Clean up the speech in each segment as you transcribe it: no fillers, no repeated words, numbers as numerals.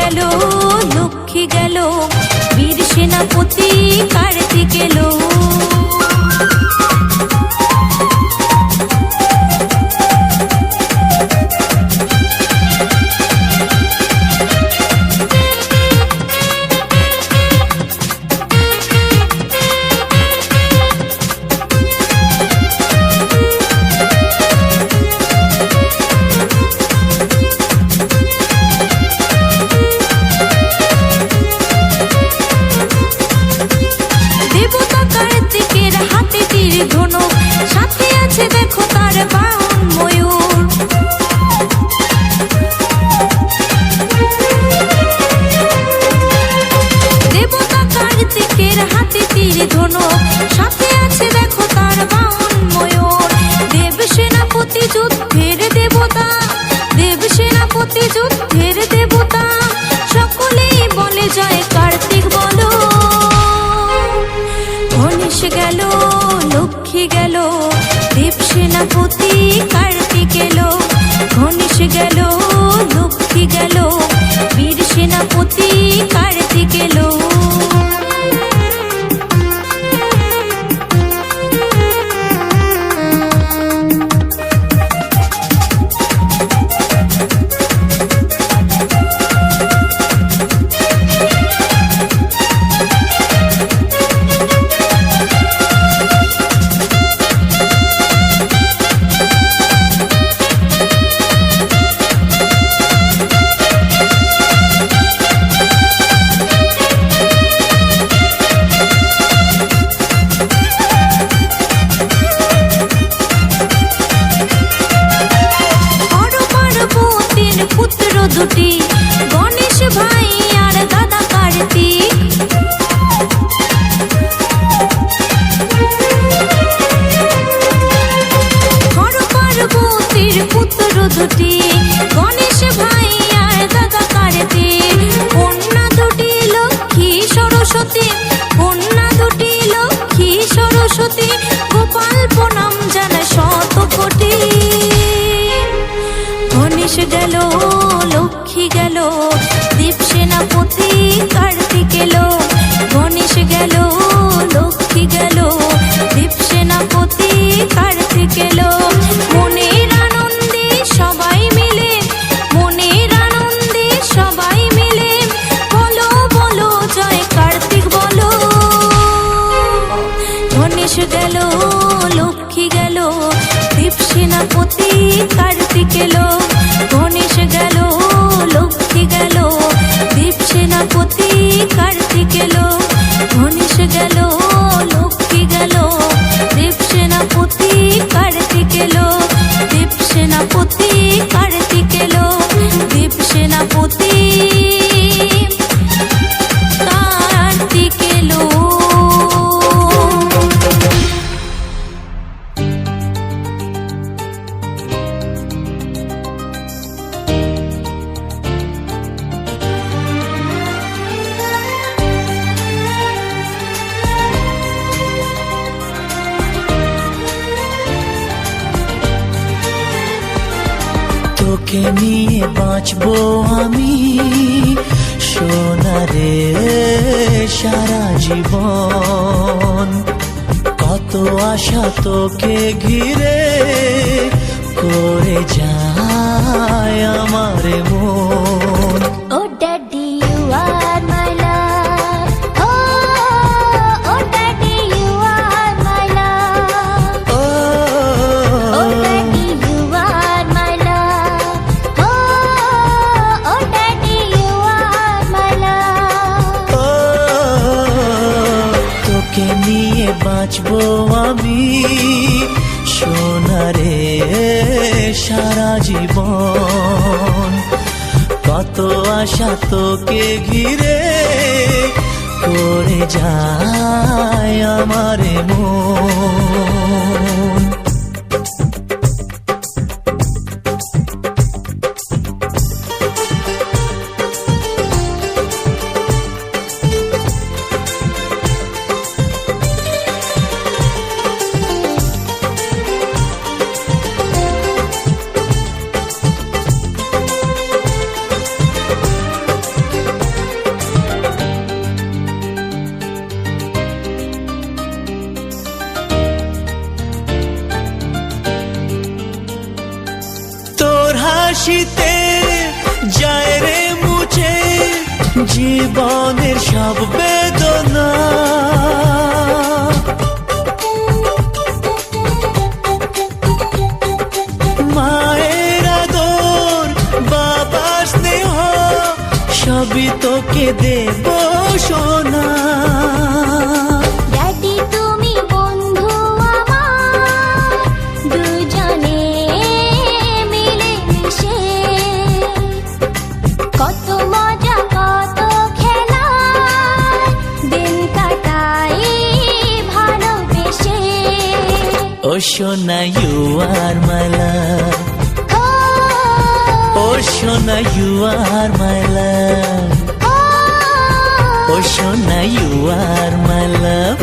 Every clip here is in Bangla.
গেল লক্ষ্মী গেল, বীর সেনাপতি কার্তিক এলো। ধনুক সাথে আছে দেখো তার বাহন ময়ূর। দেবতা কার্তিকের হাতে তীর ধনুক সাথে আছে দেখো তার বাহন ময়ূর। দেব সেনাপতি যুদ্ধের দেবতা, দেব সেনাপতি যুদ্ধের দেবতা, সকলেই বলে জয় কার্তিক বলো। গণেশ গেল লক্ষ্মী গেল, দেব সেনাপতি কার্তিক এলো। গণেশ গেল লক্ষ্মী গেল, বীর সেনাপতি কার্তিক এলো। দুটি গণেশ ভাই আর দাদা কার্তিক, হর পার্বতীর পুত্র দুটি গণেশ ভাই আর দাদা কার্তিক। কন্যা দুটি লক্ষ্মী সরস্বতী, কন্যা দুটি লক্ষ্মী সরস্বতী, গোপাল প্রণাম জানায় শত কোটি। গণেশ গেল লক্ষ্মী গেল, দেব সেনাপতি কার্তিক এলো। গণেশ গেল লক্ষ্মী গেল, দেব সেনাপতি কার্তিক এলো। মনের আনন্দে সবাই মিলে, মনের আনন্দে সবাই মিলে, বলো বলো জয় কার্তিক বলো। গণেশ গেল লক্ষ্মী গেল, দেব সেনাপতি কার্তিক এলো। গণেশ গেল লক্ষ্মী গেল, দেব সেনাপতি কার্তিক এলো। গণেশ গেল লক্ষ্মী গেল, দেব সেনাপতি কার্তিক এলো। দেব সেনাপতি কার্তিক এলো, দেব সেনাপতি কার্তিক এলো। তোকে নিয়ে বাঁচবো আমি সোনারে সারা জীবন। কত আশা তোকে ঘিরে করে যায় আমার মন। Oh daddy you are my love, oh oh daddy you are my love, oh daddy you are my love, oh daddy you are my love. তোকে নিয়ে বাঁচবো আমি সোনারে সারা জীবন। কত আশা তোকে ঘিরে করে যায় আমার মন। জীবনের সব বেদনা মায়ের আদর বাবার স্নেহ সবই তোকে দেব সোনা ড্যাডি তুমি বন্ধু আমার দুজনে মিলে মিশে কত মজা কত খেলা দিন কাটাই ভালোবেসে ও সোনা ইউ আর মাই লাভ ও সোনা ইউ আর মাই লাভ ও সোনা ইউ আর মাই লাভ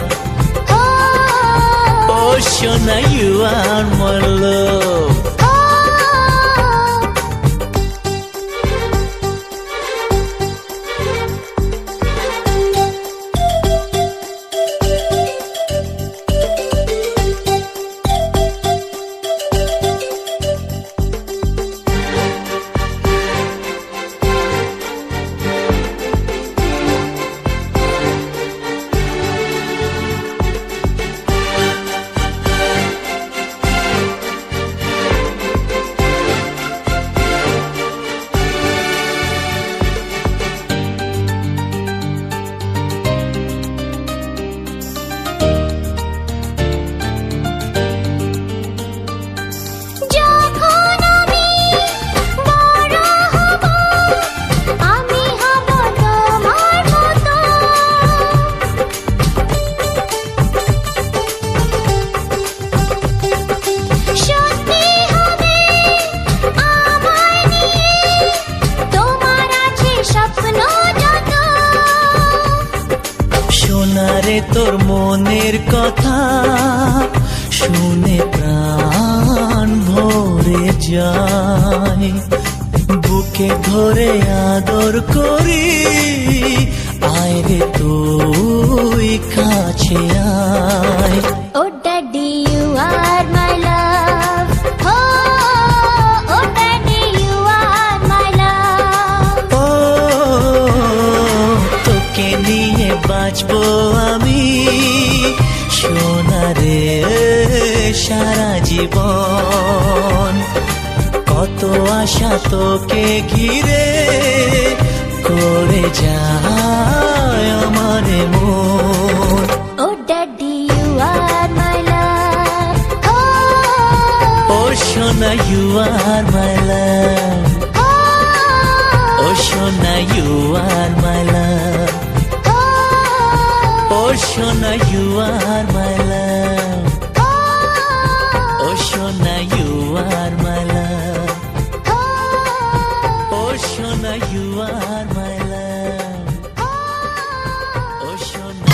ও সোনা ইউ আর মাই লাভ যখন আমি বড় হব আমি হব তোমার মতো সত্যি হবে আমায় নিয়ে তোমার আছে স্বপ্ন যত সোনারে তোর মনের কথা শুনে প্রাণ ভরে যায় বুকে ধরে আদর করি আয় রে তুই কাছে আয় ও daddy you are my love ও daddy you are my love ও তোকে নিয়ে বাঁচবো আমি সোনারে সারা জীবন কত আশা তোকে ঘিরে করে যায় আমার মন ও daddy you are my love ও সোনা ইউ আর মাই লাভ ও সোনা ইউ আর মাই লাভ ও সোনা ইউ আর মাই লাভ ও সোনা ইউ আর মাই লাভ ও সোনা ইউ আর মাই লাভ ও সোনা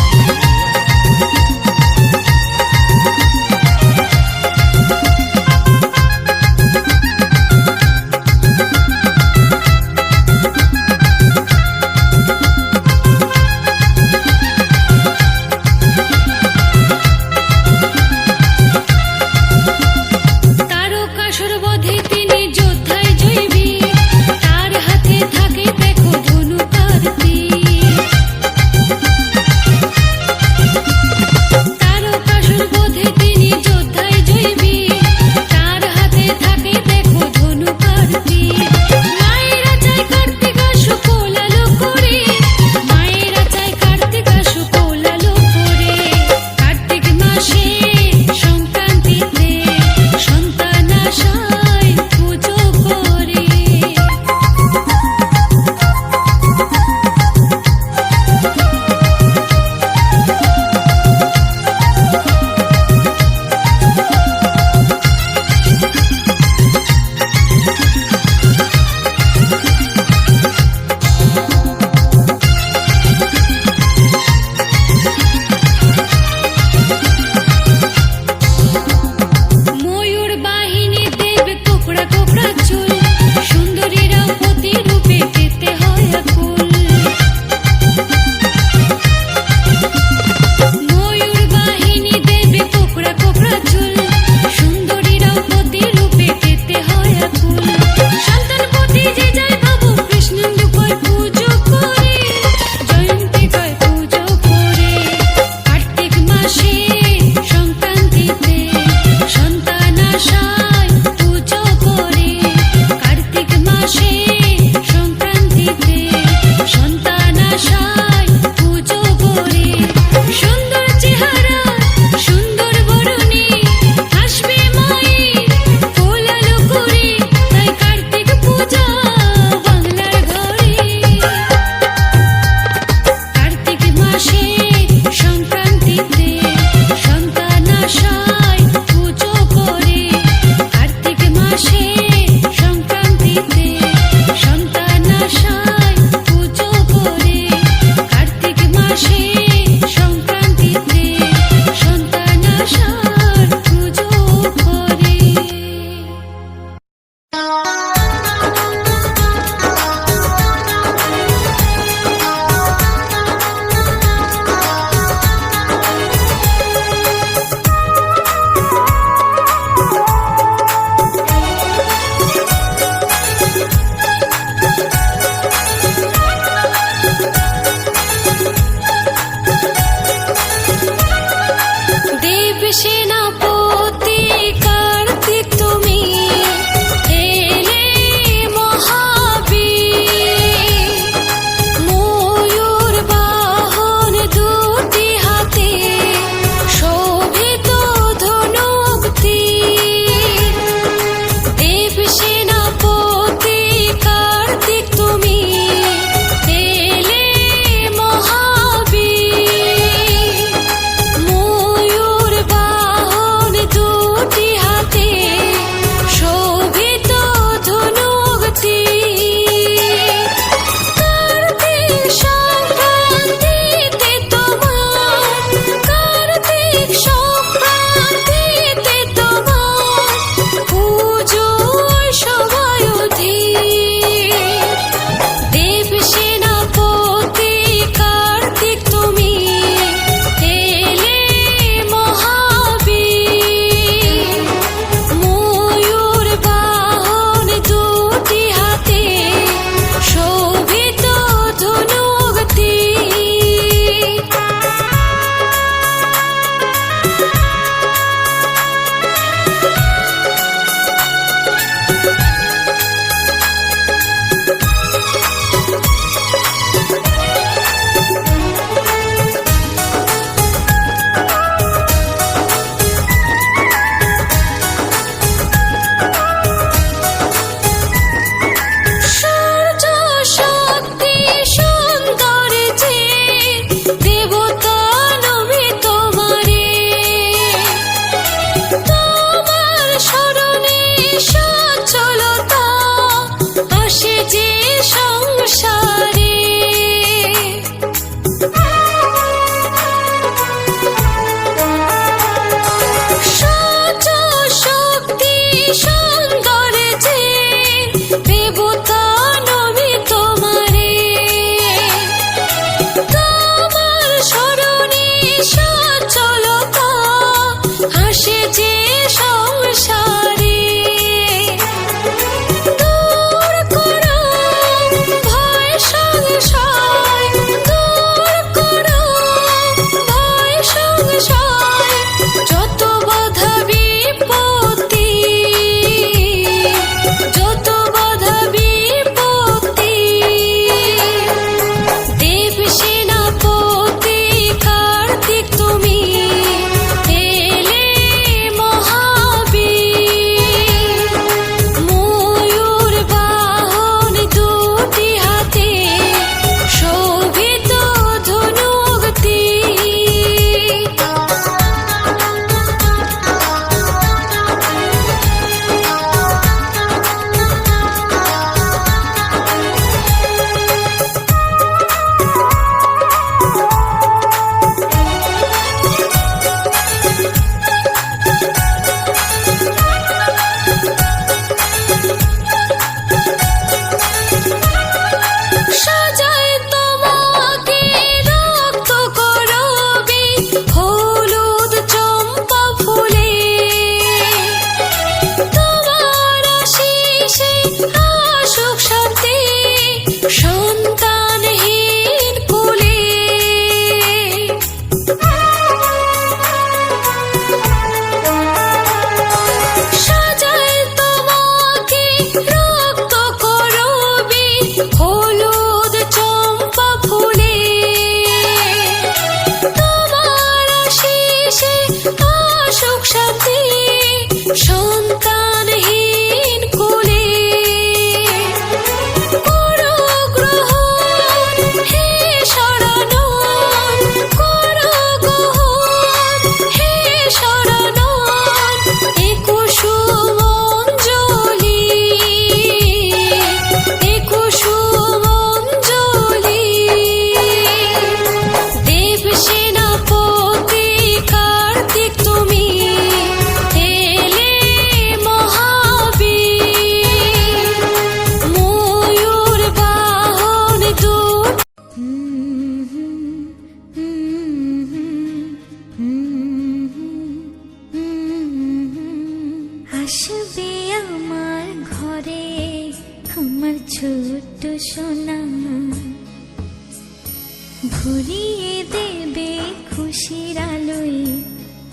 ভরিয়ে দেবে খুশির আলোয়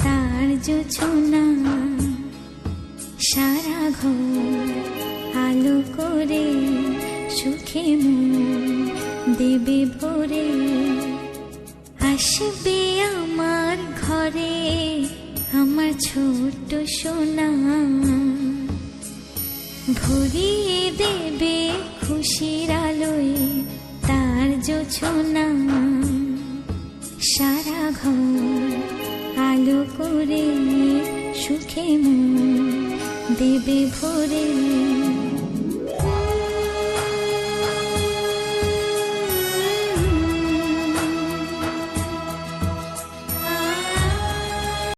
তার জোছনা, সারা ঘর আলো করে সুখে মন দেবে ভরে। আসবে আমার ঘরে আমার ছোট্ট সোনা, ভরিয়ে দেবে খুশির আলোয় তার জোছনা, সারা ঘর আলো করে সুখে মন দেবে ভরে।